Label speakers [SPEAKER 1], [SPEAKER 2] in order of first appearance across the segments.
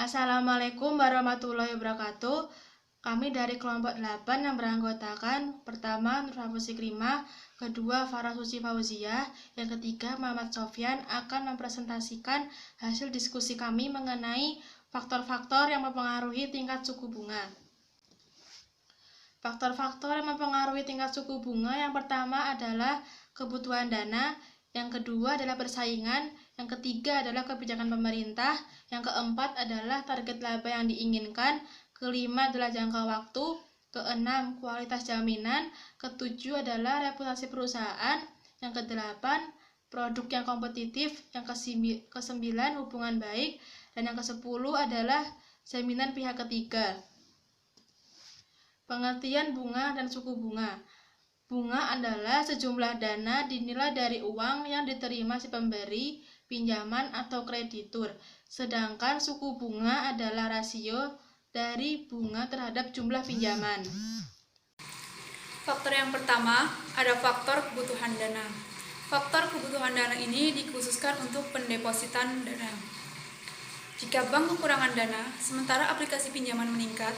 [SPEAKER 1] Assalamualaikum warahmatullahi wabarakatuh. Kami dari kelompok 8 yang beranggotakan pertama Nurhaful Sikrima, kedua Farah Suci Fauziah, yang ketiga Muhammad Sofyan akan mempresentasikan hasil diskusi kami mengenai faktor-faktor yang mempengaruhi tingkat suku bunga. Faktor-faktor yang mempengaruhi tingkat suku bunga yang pertama adalah kebutuhan dana, yang kedua adalah persaingan, yang ketiga adalah kebijakan pemerintah, yang keempat adalah target laba yang diinginkan, kelima adalah jangka waktu, keenam kualitas jaminan, ketujuh adalah reputasi perusahaan, yang kedelapan produk yang kompetitif, yang kesembilan hubungan baik, dan yang kesepuluh adalah jaminan pihak ketiga. Pengertian bunga dan suku bunga. Bunga adalah sejumlah dana dinilai dari uang yang diterima si pemberi, pinjaman atau kreditur. Sedangkan suku bunga adalah rasio dari bunga terhadap jumlah pinjaman.
[SPEAKER 2] Faktor yang pertama ada faktor kebutuhan dana. Faktor kebutuhan dana ini dikhususkan untuk pendepositan dana. Jika bank kekurangan dana, sementara aplikasi pinjaman meningkat,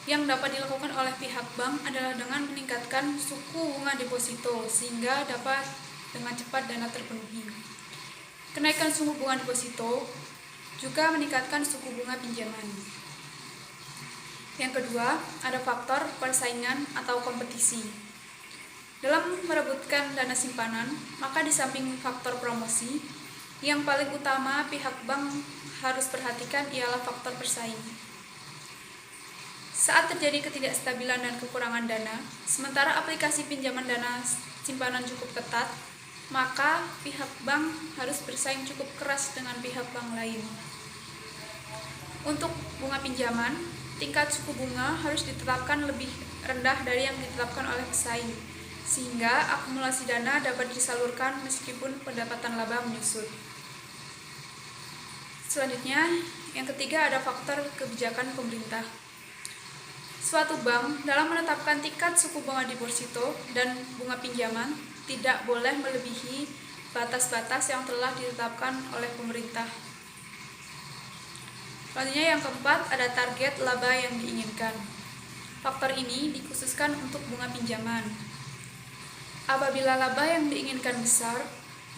[SPEAKER 2] yang dapat dilakukan oleh pihak bank adalah dengan meningkatkan suku bunga deposito sehingga dapat dengan cepat dana terpenuhi. Kenaikan suku bunga deposito juga meningkatkan suku bunga pinjaman. Yang kedua, ada faktor persaingan atau kompetisi. Dalam merebutkan dana simpanan, maka di samping faktor promosi, yang paling utama pihak bank harus perhatikan ialah faktor persaing. Saat terjadi ketidakstabilan dan kekurangan dana, sementara aplikasi pinjaman dana simpanan cukup ketat, maka pihak bank harus bersaing cukup keras dengan pihak bank lain. Untuk bunga pinjaman, tingkat suku bunga harus ditetapkan lebih rendah dari yang ditetapkan oleh pesaing, sehingga akumulasi dana dapat disalurkan meskipun pendapatan laba menyusut. Selanjutnya, yang ketiga ada faktor kebijakan pemerintah. Suatu bank dalam menetapkan tingkat suku bunga deposito dan bunga pinjaman tidak boleh melebihi batas-batas yang telah ditetapkan oleh pemerintah. Selanjutnya yang keempat ada target laba yang diinginkan. Faktor ini dikhususkan untuk bunga pinjaman. Apabila laba yang diinginkan besar,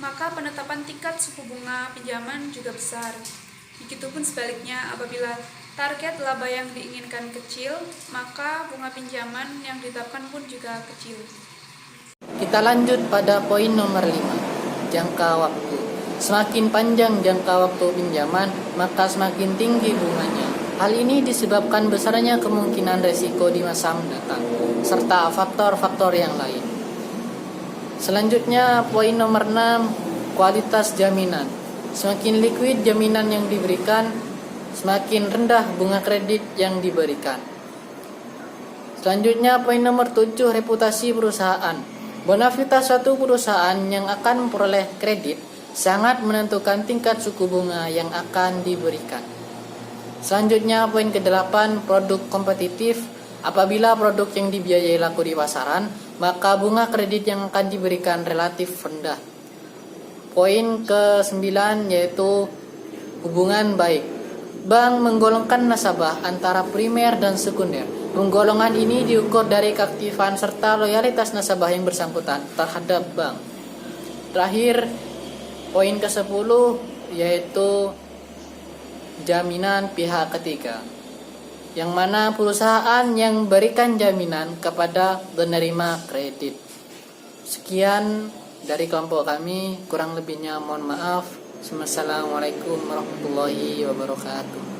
[SPEAKER 2] maka penetapan tingkat suku bunga pinjaman juga besar. Begitupun sebaliknya, apabila target laba yang diinginkan kecil, maka bunga pinjaman yang ditetapkan pun juga kecil.
[SPEAKER 3] Kita lanjut pada poin nomor 5, jangka waktu. Semakin panjang jangka waktu pinjaman, maka semakin tinggi bunganya. Hal ini disebabkan besarnya kemungkinan resiko di masa mendatang, serta faktor-faktor yang lain. Selanjutnya, poin nomor 6, kualitas jaminan. Semakin liquid jaminan yang diberikan, semakin rendah bunga kredit yang diberikan. Selanjutnya poin nomor 7, reputasi perusahaan. Bonavitas suatu perusahaan yang akan memperoleh kredit sangat menentukan tingkat suku bunga yang akan diberikan. Selanjutnya poin ke-8, produk kompetitif. Apabila produk yang dibiayai laku di pasaran, maka bunga kredit yang akan diberikan relatif rendah. Poin ke-9 yaitu hubungan baik. Bank menggolongkan nasabah antara primer dan sekunder. Penggolongan ini diukur dari keaktifan serta loyalitas nasabah yang bersangkutan terhadap bank. Terakhir, poin ke-10 yaitu jaminan pihak ketiga, yang mana perusahaan yang berikan jaminan kepada penerima kredit. Sekian dari kelompok kami, kurang lebihnya mohon maaf. Assalamualaikum warahmatullahi wabarakatuh.